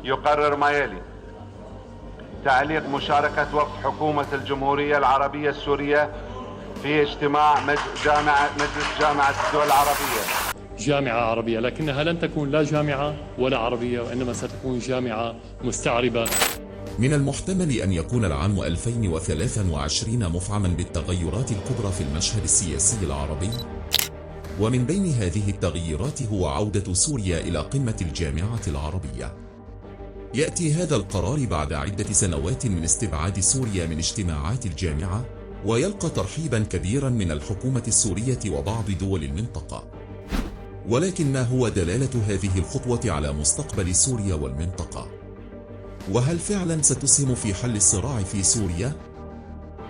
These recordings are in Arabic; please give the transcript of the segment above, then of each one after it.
يقرر ما يلي: تعليق مشاركة وفد حكومة الجمهورية العربية السورية في اجتماع مجلس جامعة الدول العربية. جامعة عربية، لكنها لن تكون لا جامعة ولا عربية، وإنما ستكون جامعة مستعربة. من المحتمل أن يكون العام 2023 مفعما بالتغيرات الكبرى في المشهد السياسي العربي، ومن بين هذه التغييرات هو عودة سوريا إلى قمة الجامعة العربية. يأتي هذا القرار بعد عدة سنوات من استبعاد سوريا من اجتماعات الجامعة، ويلقى ترحيبا كبيرا من الحكومة السورية وبعض دول المنطقة. ولكن ما هو دلالة هذه الخطوة على مستقبل سوريا والمنطقة؟ وهل فعلا ستسهم في حل الصراع في سوريا؟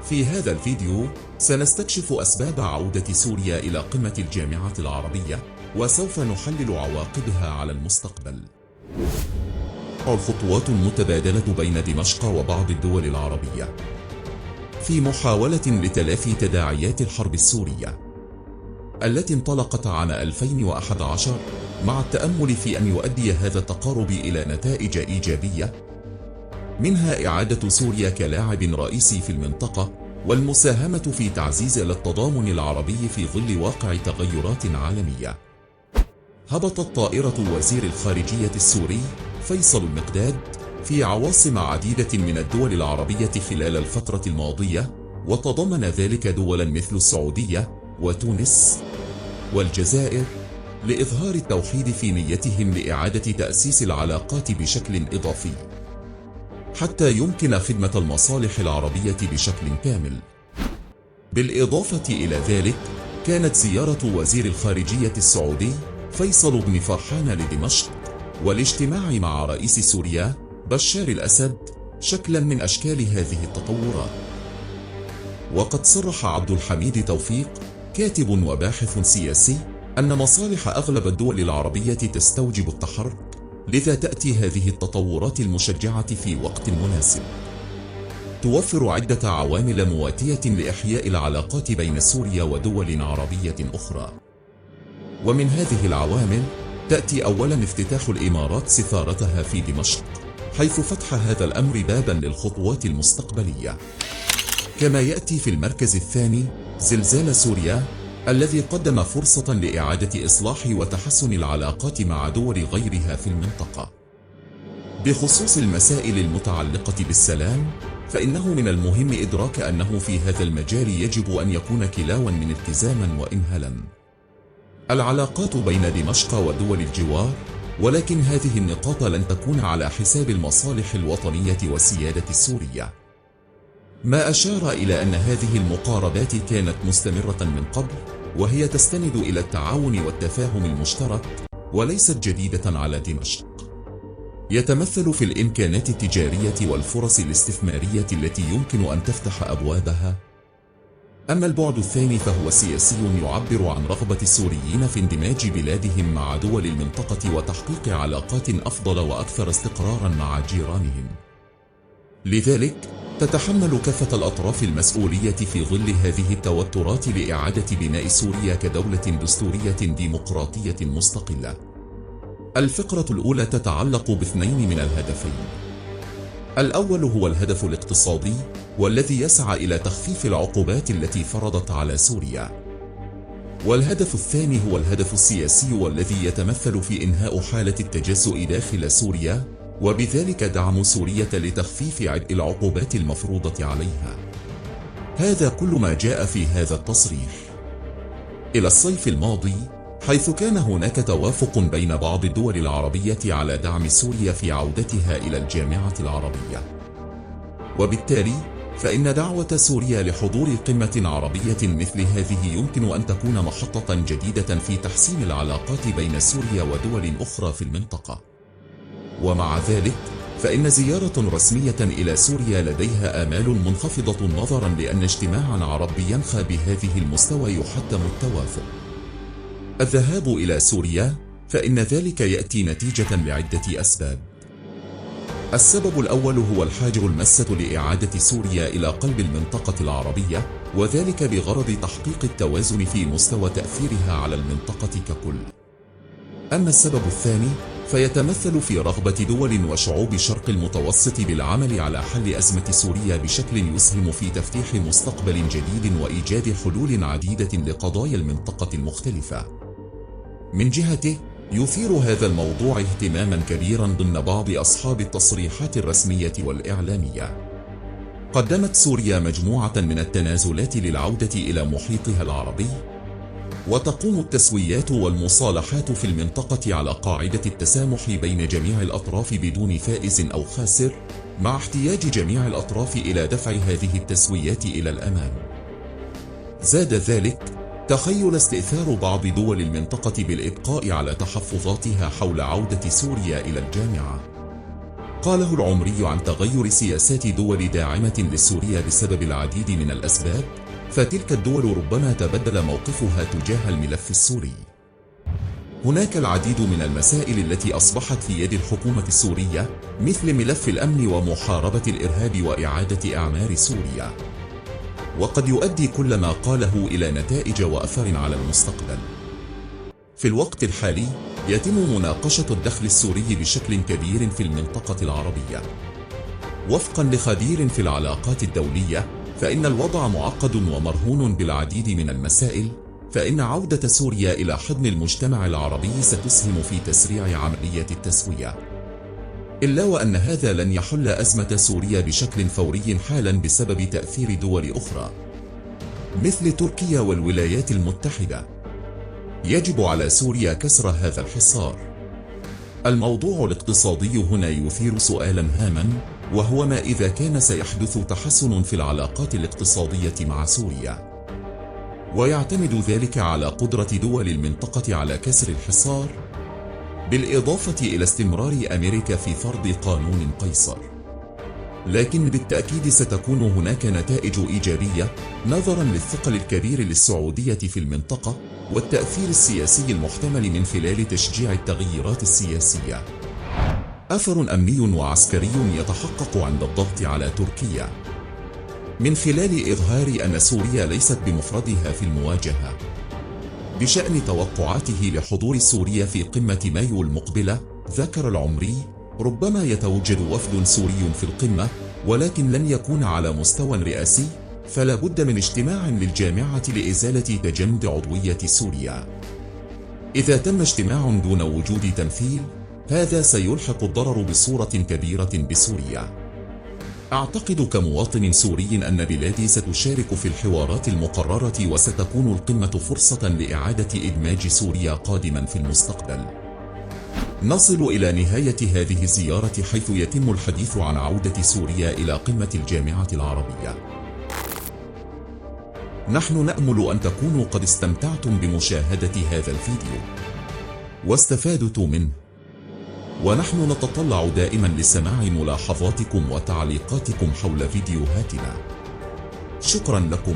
في هذا الفيديو سنستكشف أسباب عودة سوريا إلى قمة الجامعة العربية، وسوف نحلل عواقبها على المستقبل. الخطوات المتبادلة بين دمشق وبعض الدول العربية في محاولة لتلافي تداعيات الحرب السورية التي انطلقت عام 2011، مع التأمل في أن يؤدي هذا التقارب إلى نتائج إيجابية، منها إعادة سوريا كلاعب رئيسي في المنطقة، والمساهمة في تعزيز التضامن العربي في ظل واقع تغيرات عالمية. هبطت طائرة وزير الخارجية السوري فيصل المقداد في عواصم عديدة من الدول العربية خلال الفترة الماضية، وتضمن ذلك دولا مثل السعودية وتونس والجزائر، لإظهار التوحيد في نيتهم لإعادة تأسيس العلاقات بشكل إضافي حتى يمكن خدمة المصالح العربية بشكل كامل. بالإضافة إلى ذلك، كانت زيارة وزير الخارجية السعودي فيصل بن فرحان لدمشق والاجتماع مع رئيس سوريا بشار الأسد شكلا من أشكال هذه التطورات. وقد صرح عبد الحميد توفيق، كاتب وباحث سياسي، أن مصالح أغلب الدول العربية تستوجب التحرك، لذا تأتي هذه التطورات المشجعة في وقت مناسب توفر عدة عوامل مواتية لإحياء العلاقات بين سوريا ودول عربية أخرى. ومن هذه العوامل تأتي أولا افتتاح الإمارات سفارتها في دمشق، حيث فتح هذا الأمر بابا للخطوات المستقبلية. كما يأتي في المركز الثاني زلزال سوريا، الذي قدم فرصة لإعادة إصلاح وتحسن العلاقات مع دول غيرها في المنطقة. بخصوص المسائل المتعلقة بالسلام، فإنه من المهم إدراك أنه في هذا المجال يجب أن يكون كلاوا من التزاما وإمهالا العلاقات بين دمشق ودول الجوار، ولكن هذه النقاط لن تكون على حساب المصالح الوطنية والسيادة السورية. ما أشار إلى أن هذه المقاربات كانت مستمرة من قبل، وهي تستند إلى التعاون والتفاهم المشترك، وليست جديدة على دمشق. يتمثل في الإمكانات التجارية والفرص الاستثمارية التي يمكن أن تفتح أبوابها. أما البعد الثاني فهو سياسي، يعبر عن رغبة السوريين في اندماج بلادهم مع دول المنطقة وتحقيق علاقات أفضل وأكثر استقرارا مع جيرانهم. لذلك تتحمل كافة الأطراف المسؤولية في ظل هذه التوترات لإعادة بناء سوريا كدولة دستورية ديمقراطية مستقلة. الفقرة الأولى تتعلق باثنين من الهدفين. الأول هو الهدف الاقتصادي، والذي يسعى إلى تخفيف العقوبات التي فرضت على سوريا. والهدف الثاني هو الهدف السياسي، والذي يتمثل في إنهاء حالة التجزؤ داخل سوريا، وبذلك دعم سوريا لتخفيف عبء العقوبات المفروضة عليها. هذا كل ما جاء في هذا التصريح. إلى الصيف الماضي، حيث كان هناك توافق بين بعض الدول العربية على دعم سوريا في عودتها إلى الجامعة العربية، وبالتالي فإن دعوة سوريا لحضور قمة عربية مثل هذه يمكن أن تكون محطة جديدة في تحسين العلاقات بين سوريا ودول أخرى في المنطقة. ومع ذلك فإن زيارة رسمية إلى سوريا لديها آمال منخفضة نظرا لأن اجتماعا عربيا بهذه المستوى يحتم التوافق. الذهاب إلى سوريا فإن ذلك يأتي نتيجة لعدة أسباب. السبب الأول هو الحاجة الماسة لإعادة سوريا إلى قلب المنطقة العربية، وذلك بغرض تحقيق التوازن في مستوى تأثيرها على المنطقة ككل. أما السبب الثاني فيتمثل في رغبة دول وشعوب شرق المتوسط بالعمل على حل أزمة سوريا بشكل يسهم في تفتيح مستقبل جديد وإيجاد حلول عديدة لقضايا المنطقة المختلفة. من جهته، يثير هذا الموضوع اهتماما كبيرا ضمن بعض أصحاب التصريحات الرسمية والإعلامية. قدمت سوريا مجموعة من التنازلات للعودة إلى محيطها العربي، وتقوم التسويات والمصالحات في المنطقة على قاعدة التسامح بين جميع الأطراف بدون فائز أو خاسر، مع احتياج جميع الأطراف إلى دفع هذه التسويات إلى الأمام. زاد ذلك تخيل استئثار بعض دول المنطقة بالإبقاء على تحفظاتها حول عودة سوريا إلى الجامعة. قاله العمري عن تغير سياسات دول داعمة لسوريا بسبب العديد من الأسباب، فتلك الدول ربما تبدل موقفها تجاه الملف السوري. هناك العديد من المسائل التي أصبحت في يد الحكومة السورية، مثل ملف الأمن ومحاربة الإرهاب وإعادة أعمار سوريا، وقد يؤدي كل ما قاله إلى نتائج وأثر على المستقبل. في الوقت الحالي يتم مناقشة الدخل السوري بشكل كبير في المنطقة العربية. وفقا لخبير في العلاقات الدولية، فإن الوضع معقد ومرهون بالعديد من المسائل، فإن عودة سوريا إلى حضن المجتمع العربي ستسهم في تسريع عملية التسوية، إلا وأن هذا لن يحل أزمة سوريا بشكل فوري حالا بسبب تأثير دول أخرى مثل تركيا والولايات المتحدة. يجب على سوريا كسر هذا الحصار. الموضوع الاقتصادي هنا يثير سؤالا هاما، وهو ما إذا كان سيحدث تحسن في العلاقات الاقتصادية مع سوريا، ويعتمد ذلك على قدرة دول المنطقة على كسر الحصار، بالإضافة إلى استمرار أمريكا في فرض قانون قيصر. لكن بالتأكيد ستكون هناك نتائج إيجابية نظرا للثقل الكبير للسعودية في المنطقة والتأثير السياسي المحتمل من خلال تشجيع التغييرات السياسية. أثر أمني وعسكري يتحقق عند الضغط على تركيا من خلال إظهار أن سوريا ليست بمفردها في المواجهة. بشأن توقعاته لحضور سوريا في قمة مايو المقبلة، ذكر العمري: ربما يتواجد وفد سوري في القمة، ولكن لن يكون على مستوى رئاسي، فلا بد من اجتماع للجامعة لإزالة تجمد عضوية سوريا. إذا تم اجتماع دون وجود تمثيل، هذا سيلحق الضرر بصورة كبيرة بسوريا. أعتقد كمواطن سوري أن بلادي ستشارك في الحوارات المقررة، وستكون القمة فرصة لإعادة إدماج سوريا قادما في المستقبل. نصل إلى نهاية هذه الزيارة، حيث يتم الحديث عن عودة سوريا إلى قمة الجامعة العربية. نحن نأمل أن تكونوا قد استمتعتم بمشاهدة هذا الفيديو واستفادتم منه، ونحن نتطلع دائما لسماع ملاحظاتكم وتعليقاتكم حول فيديوهاتنا. شكرا لكم.